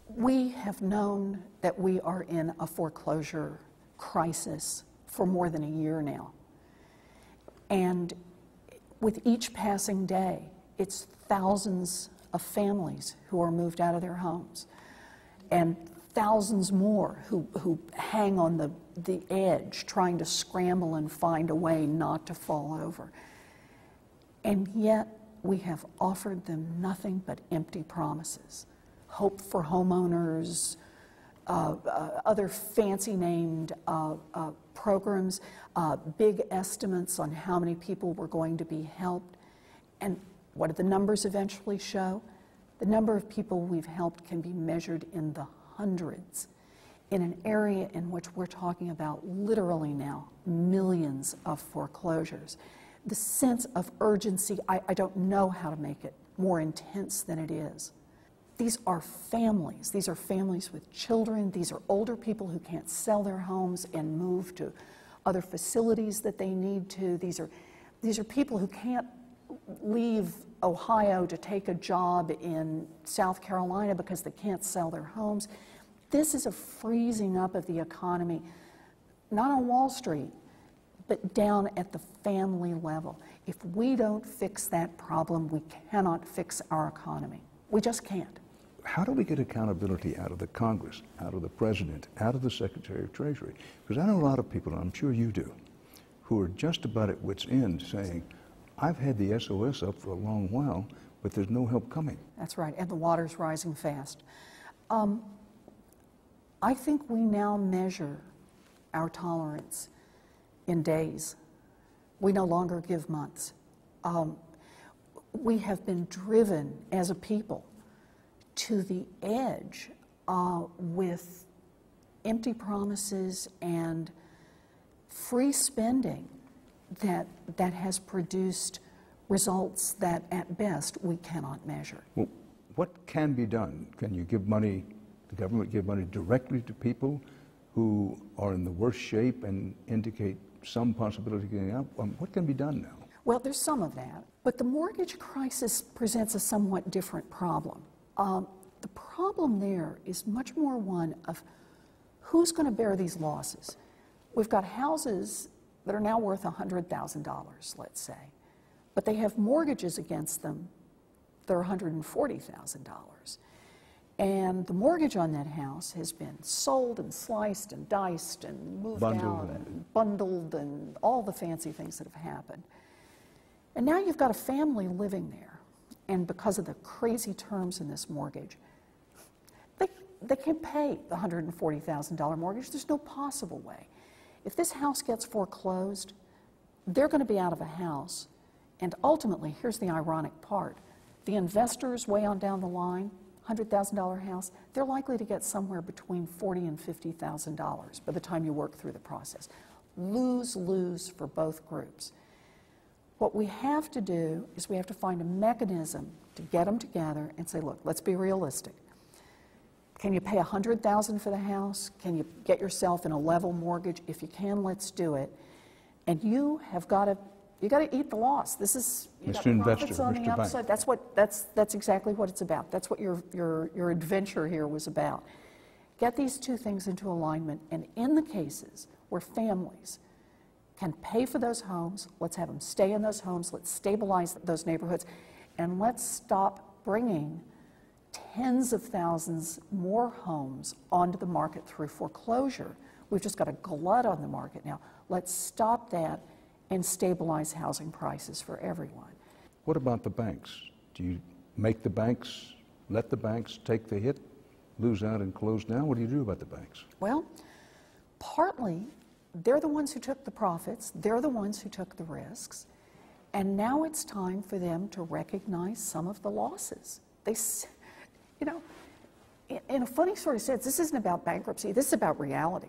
We have known that we are in a foreclosure crisis for more than a year now. And with each passing day, it's thousands of families who are moved out of their homes and thousands more who hang on the edge trying to scramble and find a way not to fall over. And yet we have offered them nothing but empty promises. Hope for homeowners, other fancy named programs, big estimates on how many people were going to be helped. And what did the numbers eventually show? The number of people we've helped can be measured in the hundreds in an area in which we're talking about literally now millions of foreclosures. The sense of urgency, I don't know how to make it more intense than it is. These are families. These are families with children. These are older people who can't sell their homes and move to other facilities that they need to. These are people who can't leave Ohio to take a job in South Carolina because they can't sell their homes. This is a freezing up of the economy, not on Wall Street, but down at the family level. If we don't fix that problem, we cannot fix our economy. We just can't. How do we get accountability out of the Congress, out of the President, out of the Secretary of Treasury? Because I know a lot of people, and I'm sure you do, who are just about at wit's end saying, I've had the SOS up for a long while, but there's no help coming. That's right, and the water's rising fast. I think we now measure our tolerance in days. We no longer give months. We have been driven as a people to the edge with empty promises and free spending that has produced results that at best we cannot measure. Well, what can be done? Can you give money, the government give money directly to people who are in the worst shape and indicate some possibility of getting out? What can be done now? Well, there's some of that, but the mortgage crisis presents a somewhat different problem. The problem there is much more one of who's going to bear these losses. We've got houses that are now worth $100,000, let's say, but they have mortgages against them that are $140,000. And the mortgage on that house has been sold and sliced and diced and moved out and bundled and all the fancy things that have happened. And now you've got a family living there, and because of the crazy terms in this mortgage, they can't pay the $140,000 mortgage. There's no possible way. If this house gets foreclosed, they're going to be out of a house. And ultimately, here's the ironic part. The investors way on down the line, $100,000 house, they're likely to get somewhere between $40,000 and $50,000 by the time you work through the process. Lose-lose for both groups. What we have to do is we have to find a mechanism to get them together and say, look, let's be realistic. Can you pay $100,000 for the house? Can you get yourself in a level mortgage? If you can, let's do it. And you have got to eat the loss. This is Mr. profits Investor, on Mr. the upside. That's exactly what it's about. That's what your adventure here was about. Get these two things into alignment, and in the cases where families can pay for those homes, let's have them stay in those homes, let's stabilize those neighborhoods, and let's stop bringing tens of thousands more homes onto the market through foreclosure. We've just got a glut on the market now. Let's stop that and stabilize housing prices for everyone. What about the banks? Do you make the banks, let the banks take the hit, lose out and close down? What do you do about the banks? Well, partly they're the ones who took the profits, they're the ones who took the risks, and now it's time for them to recognize some of the losses. You know, in a funny sort of sense, this isn't about bankruptcy, this is about reality.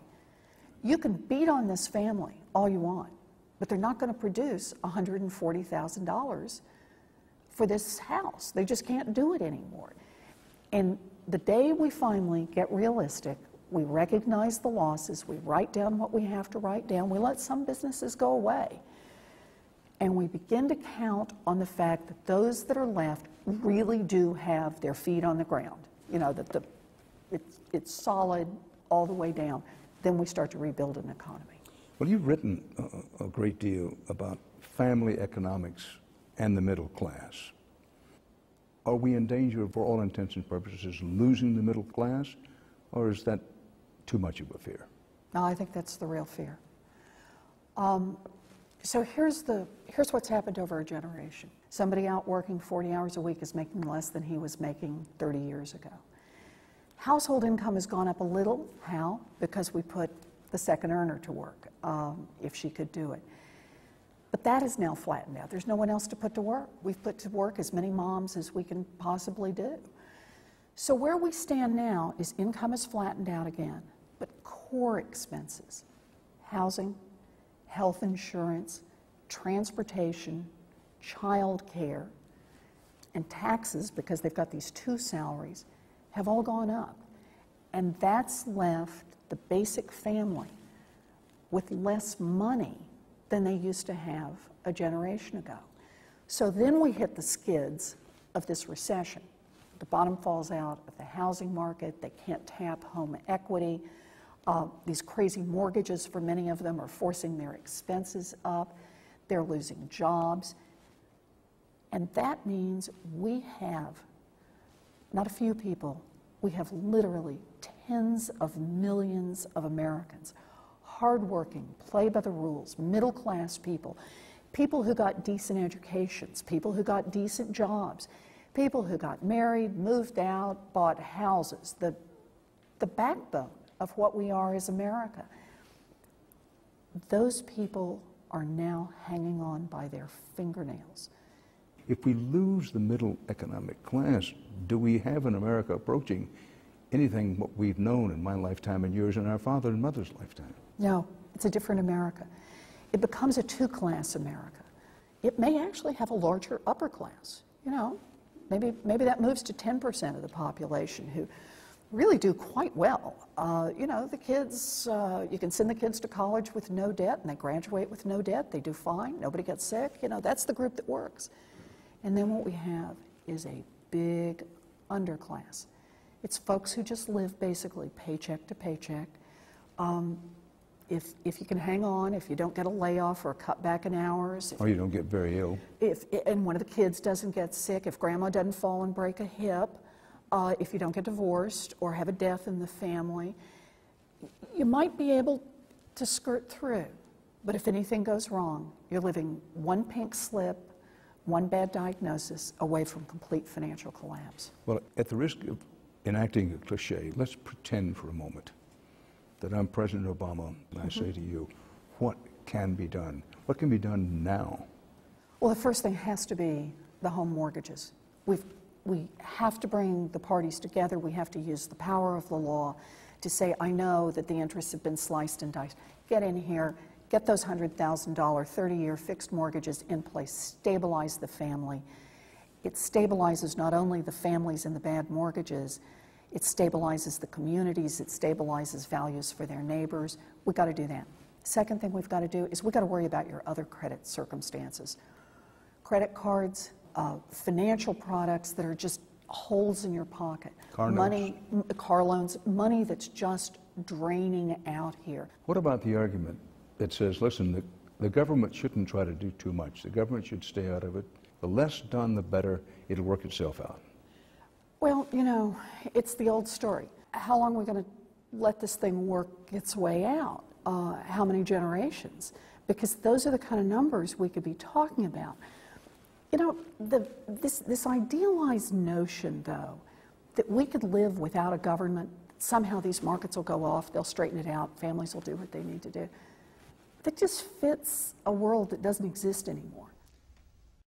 You can beat on this family all you want, but they're not going to produce $140,000 for this house. They just can't do it anymore. And the day we finally get realistic, we recognize the losses, we write down what we have to write down, we let some businesses go away, and we begin to count on the fact that those that are left really do have their feet on the ground. You know, that it's solid all the way down. Then we start to rebuild an economy. Well, you've written a great deal about family economics and the middle class. Are we in danger, for all intents and purposes, losing the middle class, or is that too much of a fear? No, I think that's the real fear. So here's what's happened over a generation. Somebody out working 40 hours a week is making less than he was making 30 years ago. Household income has gone up a little. How? Because we put the second earner to work, if she could do it. But that is now flattened out. There's no one else to put to work. We've put to work as many moms as we can possibly do. So where we stand now is income is flattened out again, but core expenses, housing, health insurance, transportation, child care, and taxes, because they've got these two salaries, have all gone up. And that's left the basic family with less money than they used to have a generation ago. So then we hit the skids of this recession. The bottom falls out of the housing market. They can't tap home equity. These crazy mortgages for many of them are forcing their expenses up. They're losing jobs. And that means we have, not a few people, we have literally tens of millions of Americans, hardworking, play by the rules, middle-class people, people who got decent educations, people who got decent jobs, people who got married, moved out, bought houses, the backbone of what we are as America. Those people are now hanging on by their fingernails. If we lose the middle economic class, do we have in America approaching anything what we've known in my lifetime and yours and our father and mother's lifetime? No, it's a different America. It becomes a two-class America. It may actually have a larger upper class. You know, maybe that moves to 10% of the population who really do quite well. You know, the kids, you can send the kids to college with no debt, and they graduate with no debt. They do fine. Nobody gets sick. You know, that's the group that works. And then what we have is a big underclass. It's folks who just live basically paycheck to paycheck. If you can hang on, if you don't get a layoff or a cutback in hours. Or you don't get very ill. And one of the kids doesn't get sick, if grandma doesn't fall and break a hip, if you don't get divorced or have a death in the family, you might be able to skirt through. But if anything goes wrong, you're living one pink slip, one bad diagnosis away from complete financial collapse. Well, at the risk of enacting a cliche, let's pretend for a moment that I'm President Obama and I say to you, what can be done? What can be done now? Well, the first thing has to be the home mortgages. We have to bring the parties together. We have to use the power of the law to say, I know that the interests have been sliced and diced. Get in here, get those $100,000, 30-year fixed mortgages in place, stabilize the family. It stabilizes not only the families and the bad mortgages, it stabilizes the communities, it stabilizes values for their neighbors. We've got to do that. Second thing we've got to do is we've got to worry about your other credit circumstances. Credit cards, financial products that are just holes in your pocket. Car money, car loans, money that's just draining out here. What about the argument that says, listen, the government shouldn't try to do too much. The government should stay out of it. The less done, the better. It'll work itself out. Well, you know, it's the old story. How long are we going to let this thing work its way out? How many generations? Because those are the kind of numbers we could be talking about. You know, this idealized notion, though, that we could live without a government, somehow these markets will go off, they'll straighten it out, families will do what they need to do, that just fits a world that doesn't exist anymore.